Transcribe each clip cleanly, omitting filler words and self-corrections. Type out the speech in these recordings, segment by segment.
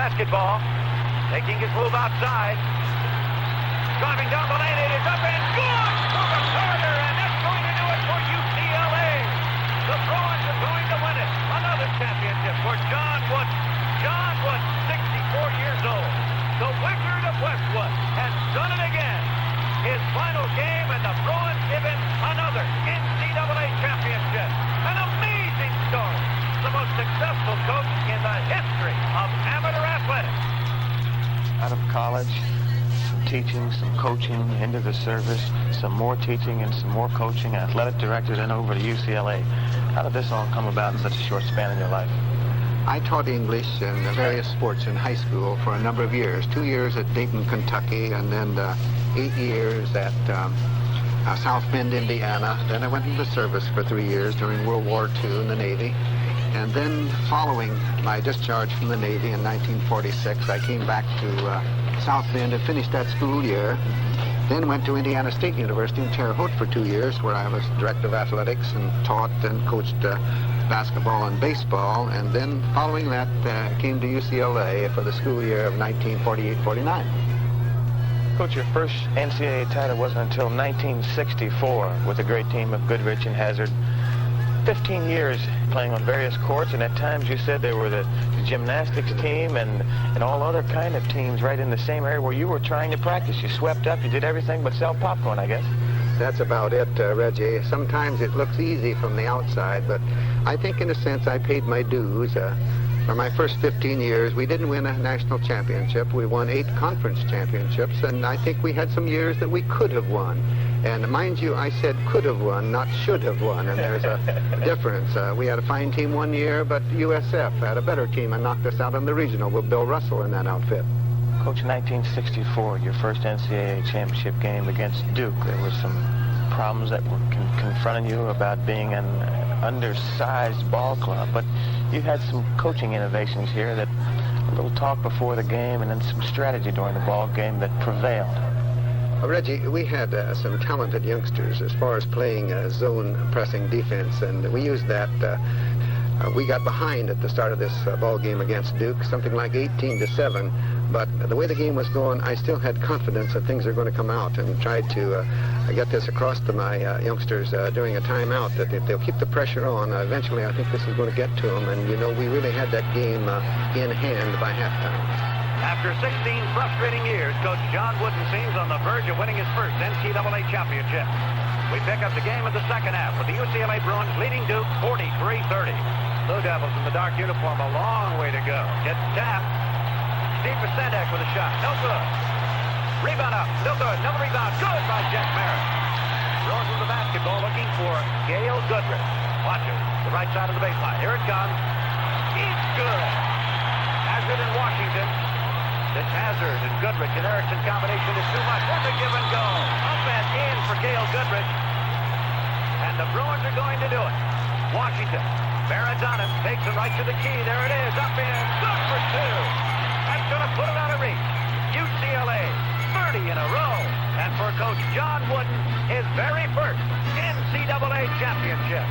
basketball. Taking his move outside. Driving down the lane, it is up and good for the Carter, and that's going to do it for UCLA. The Bruins are going to win it. Another championship for John Wooden. John Wooden, 64 years old. The Wizard of Westwood has done it again. His final game, and the Bruins give him another NCAA championship. An amazing story. The most successful coach in the history of amateur athletics. Out of college, some teaching, some coaching, into the service, some more teaching and some more coaching, athletic director, then over to UCLA. How did this all come about in such a short span in your life? I taught English and various sports in high school for a number of years. 2 years at Dayton, Kentucky, and then 8 years at South Bend, Indiana. Then I went into the service for 3 years during World War II in the Navy. And then following my discharge from the Navy in 1946, I came back to South Bend and finished that school year. Then went to Indiana State University in Terre Haute for 2 years, where I was director of athletics and taught and coached basketball and baseball. And then following that, came to UCLA for the school year of 1948-49. Coach, your first NCAA title wasn't until 1964 with a great team of Goodrich and Hazard. 15 years playing on various courts, and at times you said there were the gymnastics team and all other kind of teams right in the same area where you were trying to practice. You swept up, you did everything but sell popcorn, I guess. That's about it, Reggie. Sometimes it looks easy from the outside, but I think in a sense I paid my dues. For my first 15 years, we didn't win a national championship. We won 8 conference championships, and I think we had some years that we could have won. And mind you, I said could have won, not should have won, and there's a difference. We had a fine team one year, but USF had a better team and knocked us out in the regional with Bill Russell in that outfit. Coach, 1964, your first NCAA championship game against Duke, there were some problems that were confronting you about being an undersized ball club, but you had some coaching innovations here, that a little talk before the game and then some strategy during the ball game that prevailed. Reggie, we had some talented youngsters as far as playing zone pressing defense, and we used that. We got behind at the start of this ball game against Duke, something like 18-7. But the way the game was going, I still had confidence that things are going to come out, and tried to get this across to my youngsters during a timeout, that if they'll keep the pressure on, eventually I think this is going to get to them. And, you know, we really had that game in hand by halftime. After 16 frustrating years, Coach John Wooden seems on the verge of winning his first NCAA championship. We pick up the game in the second half with the UCLA Bruins leading Duke 43-30. Blue Devils in the dark uniform, a long way to go. Gets tapped. Steve Pasendak with a shot. No good. Rebound up. No good. No rebound. Good by Jack Merritt. Throws with the basketball looking for Gail Goodrich. Watch it. The right side of the baseline. Here it comes. It's good. Hazard in Washington. This Hazard and Goodrich and Erickson combination is too much. What's a give and go? Up and in for Gail Goodrich. And the Bruins are going to do it. Washington. Barrett's on him. Takes it right to the key. There it is. Up in. Good for 2. That's going to put it out of reach. UCLA, 30 in a row. And for Coach John Wooden, his very first NCAA championship.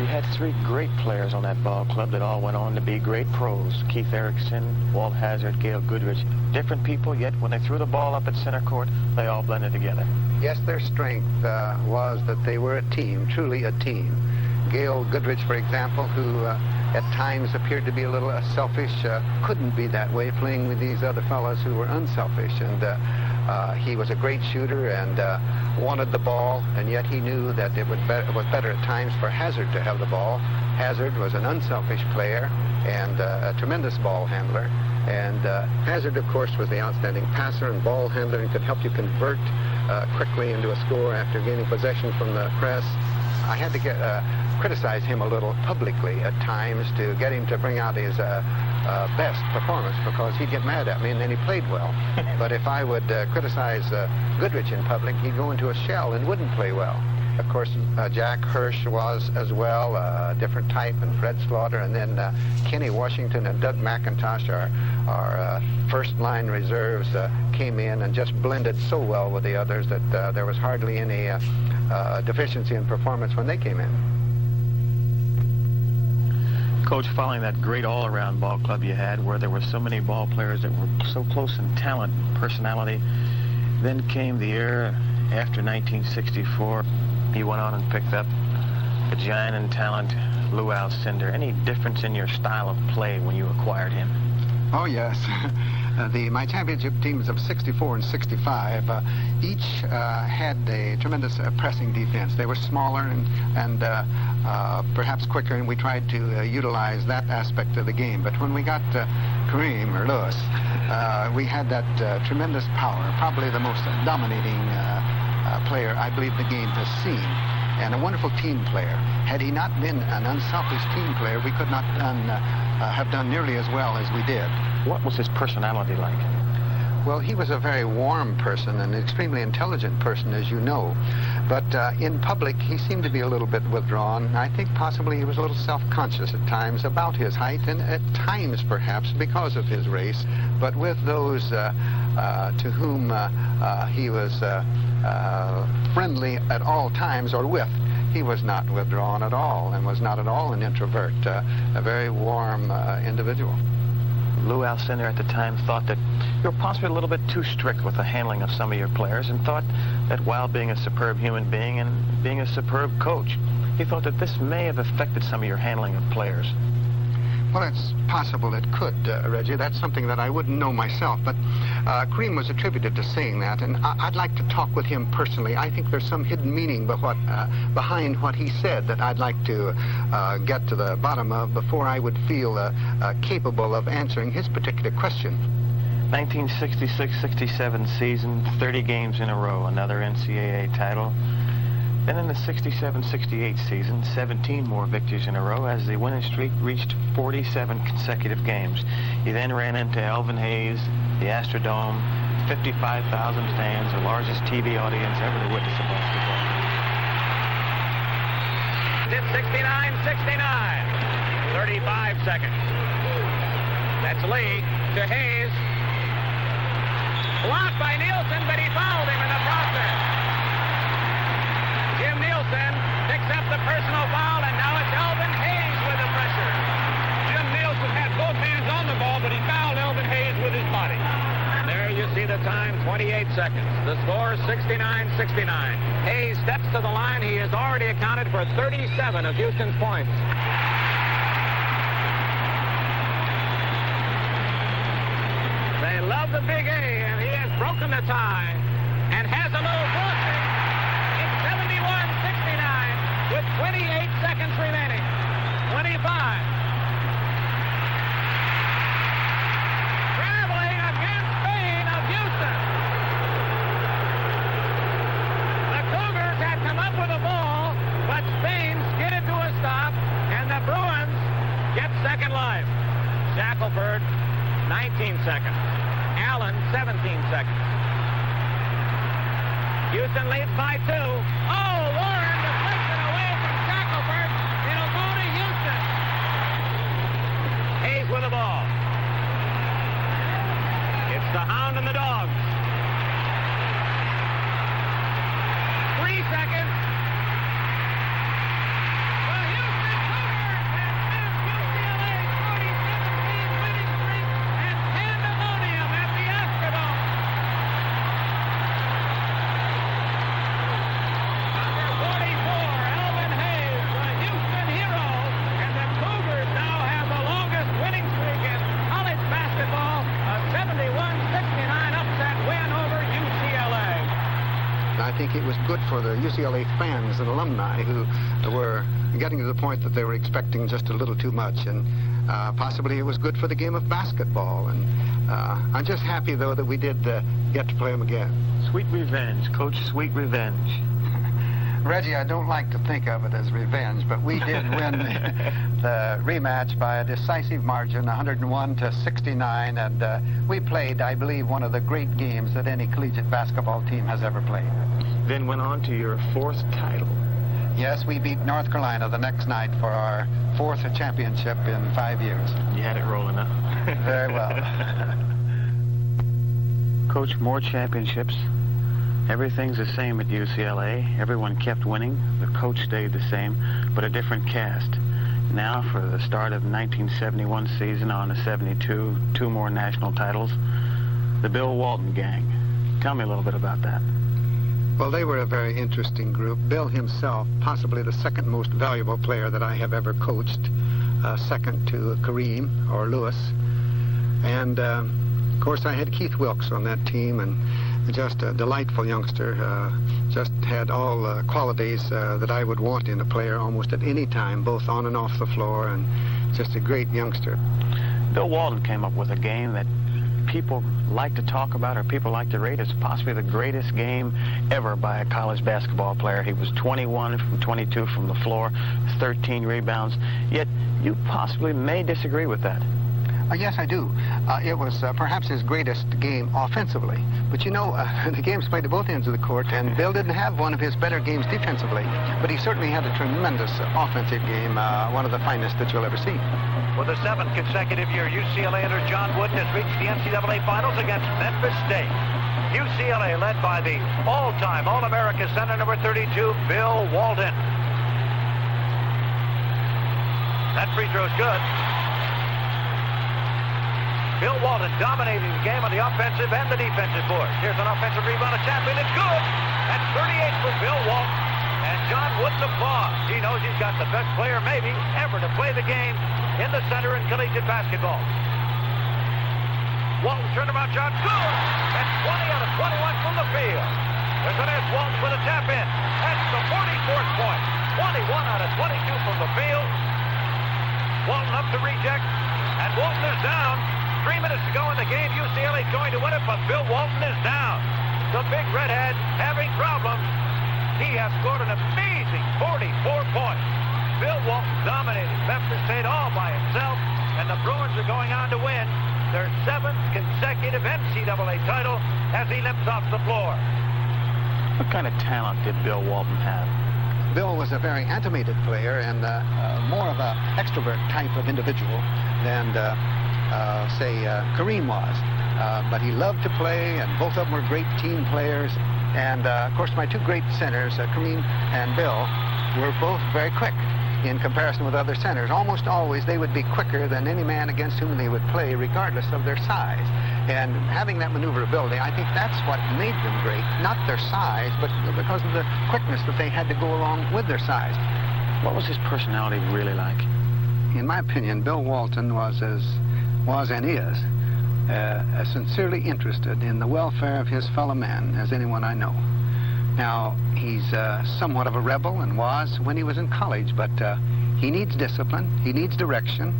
You had 3 great players on that ball club that all went on to be great pros. Keith Erickson, Walt Hazard, Gail Goodrich. Different people, yet when they threw the ball up at center court, they all blended together. Yes, their strength was that they were a team, truly a team. Gail Goodrich, for example, who at times appeared to be a little selfish, couldn't be that way playing with these other fellows who were unselfish. And he was a great shooter and wanted the ball, and yet he knew that it was better at times for Hazard to have the ball. Hazard was an unselfish player and a tremendous ball handler. And Hazard, of course, was the outstanding passer and ball handler and could help you convert quickly into a score after gaining possession from the press. I had to criticize him a little publicly at times to get him to bring out his best performance, because he'd get mad at me and then he played well. But if I would criticize Goodrich in public, he'd go into a shell and wouldn't play well. Of course, Jack Hirsch was as well, a different type, and Fred Slaughter, and then Kenny Washington and Doug McIntosh, our first-line reserves, came in and just blended so well with the others that there was hardly any deficiency in performance when they came in. Coach, following that great all-around ball club you had, where there were so many ball players that were so close in talent and personality, then came the era after 1964. You went on and picked up a giant in talent, Lou Alcindor. Any difference in your style of play when you acquired him? Oh, yes. My championship teams of 64 and 65 each had a tremendous pressing defense. They were smaller and perhaps quicker, and we tried to utilize that aspect of the game. But when we got Kareem or Lewis, we had that tremendous power, probably the most dominating player I believe the game has seen, and a wonderful team player. Had he not been an unselfish team player, we could not have done nearly as well as we did. What was his personality like? Well, he was a very warm person, an extremely intelligent person, as you know. But in public, he seemed to be a little bit withdrawn. I think possibly he was a little self-conscious at times about his height, and at times, perhaps, because of his race. But with those to whom he was friendly at all times, or with, he was not withdrawn at all, and was not at all an introvert, a very warm individual. Lou Alcindor at the time thought that you were possibly a little bit too strict with the handling of some of your players, and thought that while being a superb human being and being a superb coach, he thought that this may have affected some of your handling of players. Well, it's possible it could, Reggie. That's something that I wouldn't know myself, but Kareem was attributed to saying that, and I'd like to talk with him personally. I think there's some hidden meaning behind what he said that I'd like to get to the bottom of before I would feel capable of answering his particular question. 1966-67 season, 30 games in a row, another NCAA title. Then in the 67-68 season, 17 more victories in a row as the winning streak reached 47 consecutive games. He then ran into Elvin Hayes, the Astrodome, 55,000 fans, the largest TV audience ever to witness a basketball. It's 69-69. 35 seconds. That's Lee to Hayes. Blocked by Nielsen, but he fouled him in the process. Jim Nielsen picks up the personal foul, and now it's Elvin Hayes with the pressure. Jim Nielsen had both hands on the ball, but he fouled Elvin Hayes with his body. There you see the time, 28 seconds. The score, 69-69. Hayes steps to the line. He has already accounted for 37 of Houston's points. They love the Big A, and he has broken the tie and has a little forcing. It's 71-69 with 28 seconds remaining. 25. Traveling against Spain of Houston. The Cougars had come up with a ball, but Spain skidded to a stop, and the Bruins get second life. Shackelford, 19 seconds. Allen, 17 seconds. Houston leads by 2. Oh, Warren deflects it away from Shackelford. It'll go to Houston. Hayes with the ball. It's the Hound and the Dogs. 3 seconds. The Houston Cougars have UCLA's 47-game winning streak and pandemonium at the Astrodome. Number 44, Elvin Hayes, the Houston hero, and the Cougars now have the longest winning streak in college basketball, a 71-69 upset win over UCLA. I think it was good for the UCLA fans and alumni who were getting to the point that they were expecting just a little too much, and possibly it was good for the game of basketball. And I'm just happy, though, that we did get to play them again. Sweet revenge, Coach, sweet revenge. Reggie, I don't like to think of it as revenge, but we did win the rematch by a decisive margin, 101-69, and we played, I believe, one of the great games that any collegiate basketball team has ever played. Then went on to your 4th title. Yes, we beat North Carolina the next night for our 4th championship in 5 years. You had it rolling, huh? Very well. Coach, more championships. Everything's the same at UCLA. Everyone kept winning. The coach stayed the same, but a different cast. now for the start of the 1971 season on to 72, 2 more national titles, the Bill Walton gang. Tell me a little bit about that. Well, they were a very interesting group. Bill himself, possibly the second most valuable player that I have ever coached, second to Kareem or Lewis. And, of course, I had Keith Wilkes on that team, and just a delightful youngster, just had all the qualities that I would want in a player almost at any time, both on and off the floor, and just a great youngster. Bill Walton came up with a game that people like to talk about, or people like to rate as possibly the greatest game ever by a college basketball player. He was 21 from 22 from the floor, 13 rebounds, yet you possibly may disagree with that. Yes, I do. It was perhaps his greatest game offensively. But you know, the game's played at both ends of the court, and Bill didn't have one of his better games defensively. But he certainly had a tremendous offensive game, one of the finest that you'll ever see. For the 7th consecutive year, UCLA under John Wooden has reached the NCAA Finals against Memphis State. UCLA led by the all-time All-America center number 32, Bill Walton. That free throw's good. Bill Walton dominating the game on the offensive and the defensive board. Here's an offensive rebound attempt, and it's good. That's 38 for Bill Walton. And John Wooden applauds. He knows he's got the best player maybe ever to play the game in the center in collegiate basketball. Walton turnaround shot, good. That's 20 out of 21 from the field. There's an S. Walton with a tap in. That's the 44th point. 21 out of 22 from the field. Walton up to reject, and Walton is down. 3 minutes to go in the game. UCLA is going to win it, but Bill Walton is down. The big redhead having problems. He has scored an amazing 44 points. Bill Walton dominated Memphis State all by himself, and the Bruins are going on to win their 7th consecutive NCAA title as he limps off the floor. What kind of talent did Bill Walton have? Bill was a very animated player and more of an extrovert type of individual than say Kareem was. But he loved to play, and both of them were great team players. And, of course, my two great centers, Kareem and Bill, were both very quick in comparison with other centers. Almost always they would be quicker than any man against whom they would play, regardless of their size. And having that maneuverability, I think that's what made them great. Not their size, but because of the quickness that they had to go along with their size. What was his personality really like? In my opinion, Bill Walton was and is as sincerely interested in the welfare of his fellow men as anyone I know. Now, he's somewhat of a rebel, and was when he was in college, but he needs discipline, he needs direction.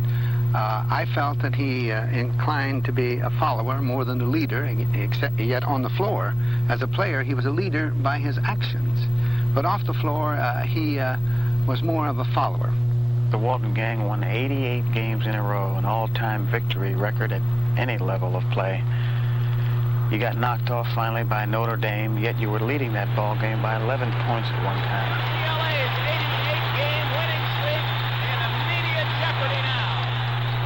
I felt that he inclined to be a follower more than a leader, except yet on the floor, as a player, he was a leader by his actions. But off the floor, he was more of a follower. The Walton gang won 88 games in a row, an all-time victory record at any level of play. You got knocked off finally by Notre Dame, yet you were leading that ball game by 11 points at one time. UCLA's 88-game winning streak in immediate jeopardy now.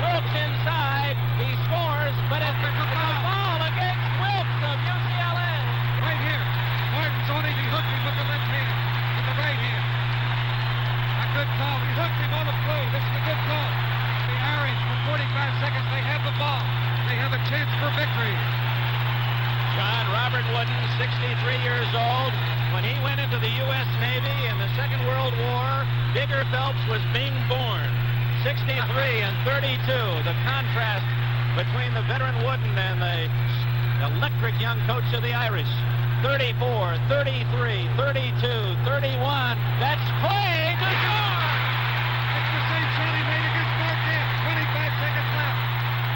Wilkes inside, he scores, but it's a ball against Wilkes of UCLA. Right here, Martin's on him, he hooked him with the left hand, with the right hand. A good call, he hooked him on the floor, this is a good call. The Irish, for 45 seconds, they have the ball. They have a chance for victory. John Robert Wooden, 63 years old. When he went into the U.S. Navy in the Second World War, Digger Phelps was being born. 63 and 32, the contrast between the veteran Wooden and the electric young coach of the Irish. 34, 33, 32, 31. That's Clay to score! It's the same shot he made against Marquette. 25 seconds left.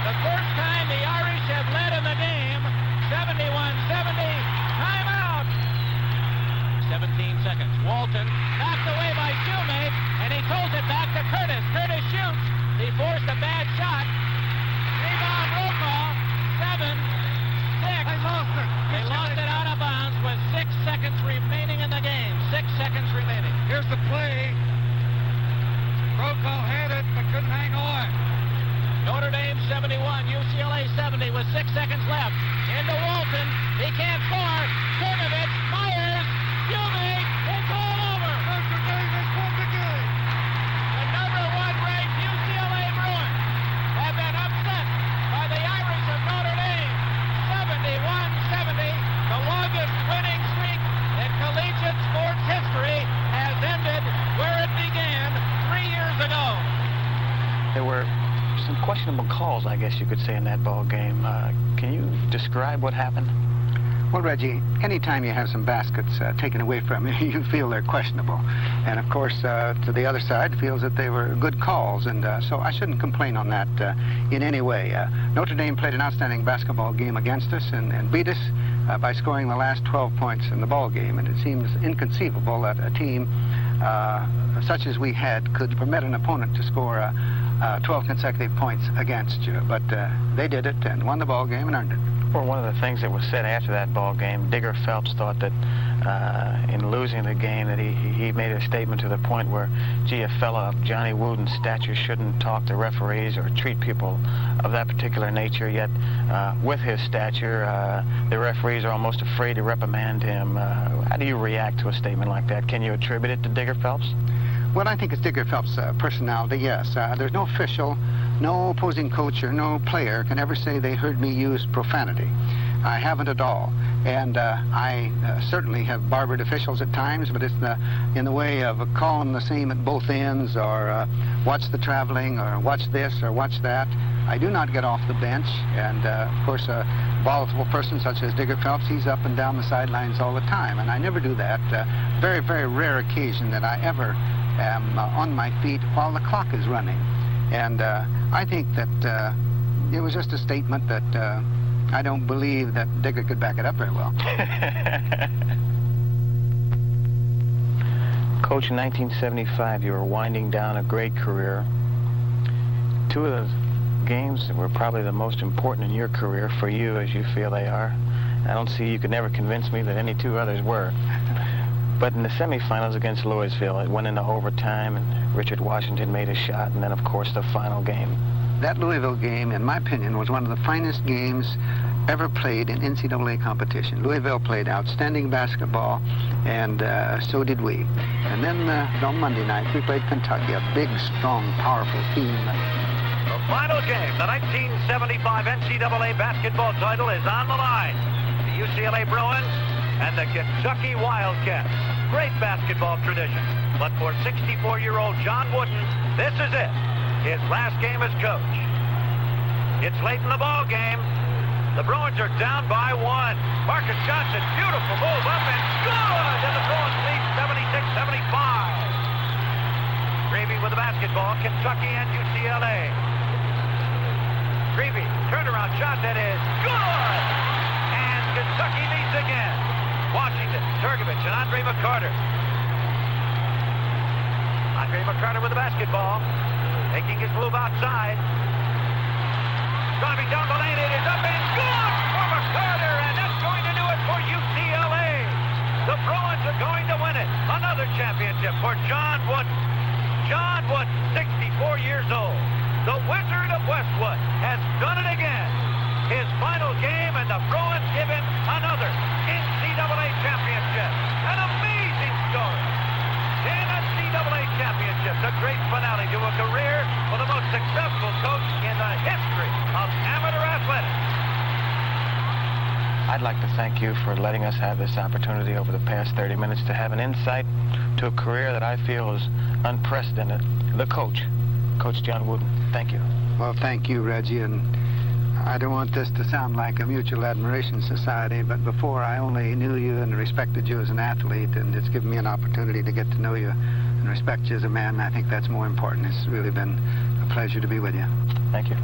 The first time the Irish have led in the game. 71-70, timeout. 17 seconds. Walton knocked away by Shoemake, and he throws it back to Curtis. Curtis shoots. He forced a bad shot. Rebound, roll call. 7, 6. They lost it. They lost it out of bounds with 6 seconds remaining in the game. 6 seconds remaining. Here's the play. Brokaw had it, but couldn't hang on. Notre Dame 71, UCLA 70 with 6 seconds left. Into Walton. He can't score. Cernovich, Myers, Shoemake. It's all over. Notre Dame has won the game. The number 1 ranked calls, I guess you could say, in that ball game. Can you describe what happened? Well, Reggie, anytime you have some baskets taken away from you, you feel they're questionable. And, of course, to the other side feels that they were good calls. And so I shouldn't complain on that in any way. Notre Dame played an outstanding basketball game against us and beat us by scoring the last 12 points in the ball game. And it seems inconceivable that a team such as we had could permit an opponent to score 12 consecutive points against you. But they did it and won the ball game and earned it. Well, one of the things that was said after that ball game, Digger Phelps thought that in losing the game that he made a statement to the point where, gee, a fella of Johnny Wooden's stature shouldn't talk to referees or treat people of that particular nature, yet with his stature, the referees are almost afraid to reprimand him. How do you react to a statement like that? Can you attribute it to Digger Phelps? Well, I think it's Digger Phelps' personality, yes. There's no official, no opposing coach or no player can ever say they heard me use profanity. I haven't at all. And I certainly have barbered officials at times, but it's in the way of calling the same at both ends, or watch the traveling, or watch this, or watch that. I do not get off the bench. And, of course, a volatile person such as Digger Phelps, he's up and down the sidelines all the time. And I never do that. Very, very rare occasion that I ever am on my feet while the clock is running. And I think that it was just a statement that I don't believe that Digger could back it up very well. Coach, in 1975, you were winding down a great career. Two of the games that were probably the most important in your career for you, as you feel they are. I don't see you could never convince me that any two others were. But in the semifinals against Louisville, it went into overtime, and Richard Washington made a shot, and then, of course, the final game. That Louisville game, in my opinion, was one of the finest games ever played in NCAA competition. Louisville played outstanding basketball, and so did we. And then on Monday night, we played Kentucky, a big, strong, powerful team. The final game, the 1975 NCAA basketball title is on the line. The UCLA Bruins and the Kentucky Wildcats. Great basketball tradition. But for 64-year-old John Wooden, this is it. His last game as coach. It's late in the ball game. The Bruins are down by one. Marcus Johnson, beautiful move up and good! And the Bruins lead 76-75. Gravy with the basketball, Kentucky and UCLA. Gravy, turnaround shot that is good! And Kentucky leads again. Washington, Turgovich, and Andre McCarter. Andre McCarter with the basketball, making his move outside. Driving down the lane, it is up and good for McCarter, and that's going to do it for UCLA. The Bruins are going to win it. Another championship for John Wooden. John Wooden, 64 years old. The Wizard of Westwood has done it again. His final game, and the Bruins give him another NCAA championship. An amazing story. An NCAA championship, the great finale to a career for the most successful coach in the history of amateur athletics. I'd like to thank you for letting us have this opportunity over the past 30 minutes to have an insight to a career that I feel is unprecedented. The coach, Coach John Wooden. Thank you. Well, thank you, Reggie, and I don't want this to sound like a mutual admiration society, but before I only knew you and respected you as an athlete, and it's given me an opportunity to get to know you and respect you as a man. I think that's more important. It's really been a pleasure to be with you. Thank you.